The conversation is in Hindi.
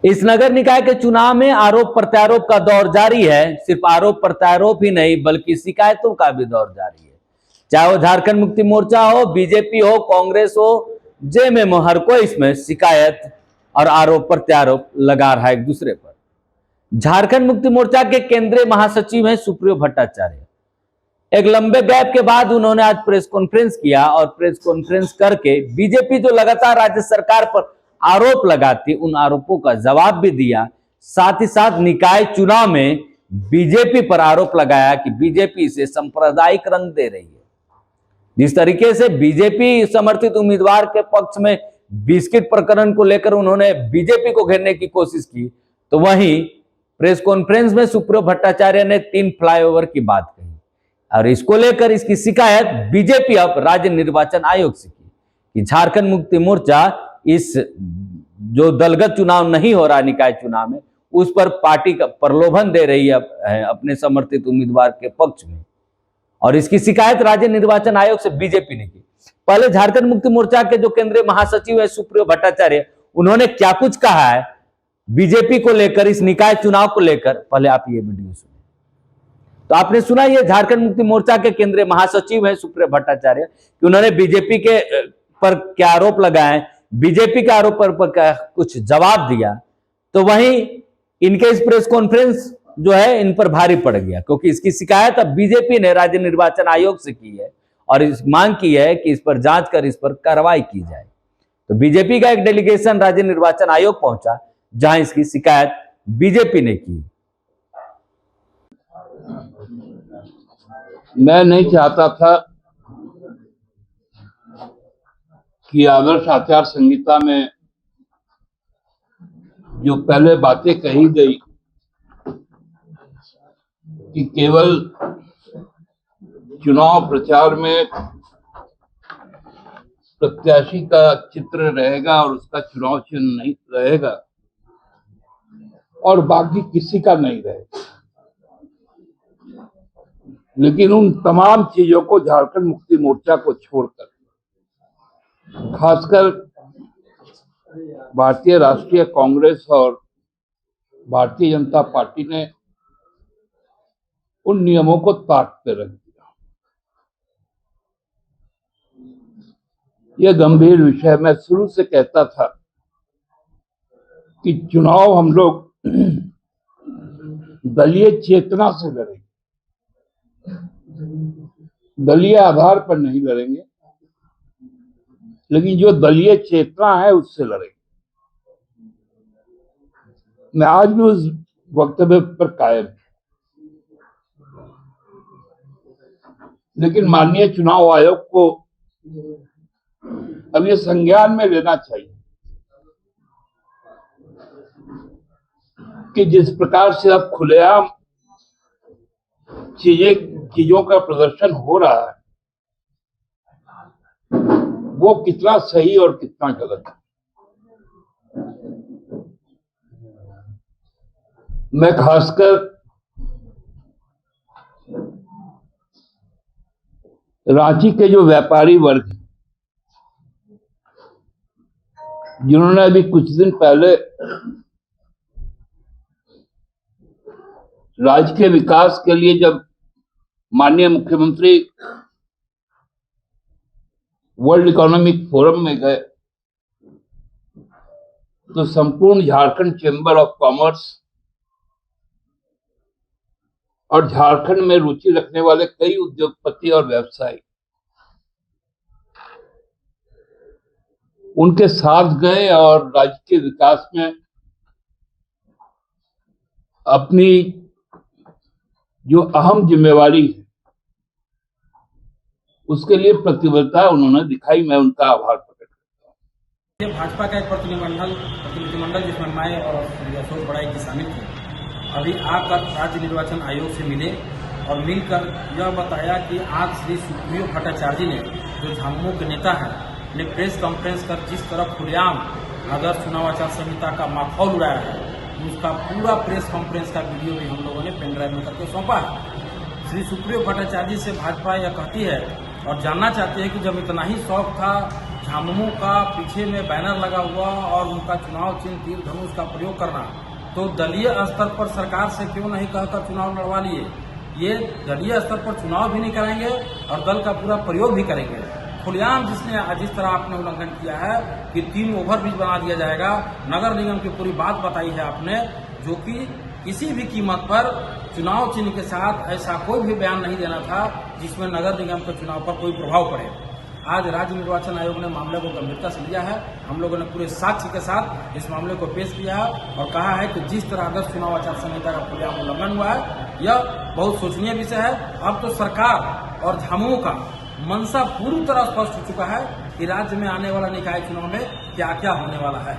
इस नगर निकाय के चुनाव में आरोप प्रत्यारोप का दौर जारी है। सिर्फ आरोप प्रत्यारोप ही नहीं बल्कि शिकायतों का भी दौर जारी है। चाहे वो झारखंड मुक्ति मोर्चा हो, बीजेपी हो, कांग्रेस हो, जेएमएम हो, हर कोई इसमें शिकायत और आरोप प्रत्यारोप लगा रहा है एक दूसरे पर। झारखंड मुक्ति मोर्चा के केंद्रीय महासचिव हैं सुप्रियो भट्टाचार्य। एक लंबे गैप के बाद उन्होंने आज प्रेस कॉन्फ्रेंस किया और प्रेस कॉन्फ्रेंस करके बीजेपी जो लगातार राज्य सरकार पर आरोप लगाती, उन आरोपों का जवाब भी दिया। साथ ही साथ निकाय चुनाव में बीजेपी पर आरोप लगाया कि बीजेपी इसे सांप्रदायिक रंग दे रही है। जिस तरीके से बीजेपी समर्थित उम्मीदवार के पक्ष में बिस्किट प्रकरण को लेकर उन्होंने बीजेपी को घेरने की कोशिश की, तो वहीं प्रेस कॉन्फ्रेंस में सुप्रियो भट्टाचार्य ने 3 फ्लाईओवर की बात कही और इसको लेकर इसकी शिकायत बीजेपी अब राज्य निर्वाचन आयोग से की कि झारखंड मुक्ति मोर्चा इस जो दलगत चुनाव नहीं हो रहा निकाय चुनाव में, उस पर पार्टी का प्रलोभन दे रही है अपने समर्थित उम्मीदवार के पक्ष में। और इसकी शिकायत राज्य निर्वाचन आयोग से बीजेपी ने की। पहले झारखंड मुक्ति मोर्चा के जो केंद्रीय महासचिव है सुप्रियो भट्टाचार्य, उन्होंने क्या कुछ कहा है बीजेपी को लेकर, इस निकाय चुनाव को लेकर, पहले आप ये वीडियो सुनिए। तो आपने सुना ये झारखंड मुक्ति मोर्चा के केंद्रीय महासचिव हैं सुप्रियो भट्टाचार्य कि उन्होंने बीजेपी के पर क्या आरोप लगाए, बीजेपी के आरोप पर कुछ जवाब दिया। तो वहीं इनके इस प्रेस कॉन्फ्रेंस जो है इन पर भारी पड़ गया, क्योंकि इसकी शिकायत अब बीजेपी ने राज्य निर्वाचन आयोग से की है और इस मांग की है कि इस पर जांच कर इस पर कार्रवाई की जाए। तो बीजेपी का एक डेलीगेशन राज्य निर्वाचन आयोग पहुंचा, जहां इसकी शिकायत बीजेपी ने की। मैं नहीं चाहता था कि आदर्श आचार संहिता में जो पहले बातें कही गई कि केवल चुनाव प्रचार में प्रत्याशी का चित्र रहेगा और उसका चुनाव चिन्ह नहीं रहेगा और बाकी किसी का नहीं रहेगा, लेकिन उन तमाम चीजों को झारखंड मुक्ति मोर्चा को छोड़कर खासकर भारतीय राष्ट्रीय कांग्रेस और भारतीय जनता पार्टी ने उन नियमों को ताक पे रख दिया। यह गंभीर विषय, मैं शुरू से कहता था कि चुनाव हम लोग दलीय चेतना से लड़ेंगे, दलीय आधार पर नहीं लड़ेंगे, लेकिन जो दलीय चेतना है उससे लड़ेंगे। मैं आज भी उस वक्तव्य पर कायम, लेकिन माननीय चुनाव आयोग को अब ये संज्ञान में लेना चाहिए कि जिस प्रकार से अब खुलेआम चीजों का प्रदर्शन हो रहा है, वो कितना सही और कितना गलत है। मैं खासकर रांची के जो व्यापारी वर्ग जिन्होंने अभी कुछ दिन पहले राज्य के विकास के लिए जब माननीय मुख्यमंत्री वर्ल्ड इकोनॉमिक फोरम में गए, तो संपूर्ण झारखंड चेंबर ऑफ कॉमर्स और झारखंड में रुचि रखने वाले कई उद्योगपति और व्यवसायी उनके साथ गए और राज्य के विकास में अपनी जो अहम जिम्मेवारी है उसके लिए प्रतिबद्धता उन्होंने दिखाई। मैं उनका आभार प्रकट करता हूँ। भाजपा का एक प्रतिनिधिमंडल जिसमें मैं और अशोक बड़ाई जी शामिल थे, अभी आकर राज्य निर्वाचन आयोग से मिले और मिलकर यह बताया कि आज श्री सुप्रियो भट्टाचार्य ने, जो झामुमो के नेता हैं, ने प्रेस कॉन्फ्रेंस कर जिस तरह खुलेआम आदर्श चुनाव आचार संहिता का माहौल उड़ाया है, उसका पूरा प्रेस कॉन्फ्रेंस का वीडियो भी हम लोगों ने पेन ड्राइव में करके सौंपा है। श्री सुप्रियो भट्टाचार्य से भाजपा यह कहती है और जानना चाहते हैं कि जब इतना ही शौक था झामुमो का पीछे में बैनर लगा हुआ और उनका चुनाव चिन्ह तीर धनुष का प्रयोग करना, तो दलीय स्तर पर सरकार से क्यों नहीं कहकर चुनाव लड़वा लिए। ये दलीय स्तर पर चुनाव भी नहीं करेंगे और दल का पूरा प्रयोग भी करेंगे। खुलेआम जिस तरह आपने उल्लंघन किया है कि 3 ओवरब्रिज बना दिया जाएगा, नगर निगम की पूरी बात बताई है आपने, जो कि किसी भी कीमत पर चुनाव चिन्ह के साथ ऐसा कोई भी बयान नहीं देना था जिसमें नगर निगम के चुनाव पर कोई प्रभाव पड़े। आज राज्य निर्वाचन आयोग ने मामले को गंभीरता से लिया है। हम लोगों ने पूरे साक्ष्य के साथ इस मामले को पेश किया है और कहा है कि जिस तरह आदर्श चुनाव आचार संहिता का खुलेआम उल्लंघन हुआ है, यह बहुत शोचनीय विषय है। अब तो सरकार और झामुमो का मंशा पूरी तरह स्पष्ट हो चुका है कि राज्य में आने वाला निकाय चुनाव में क्या क्या होने वाला है।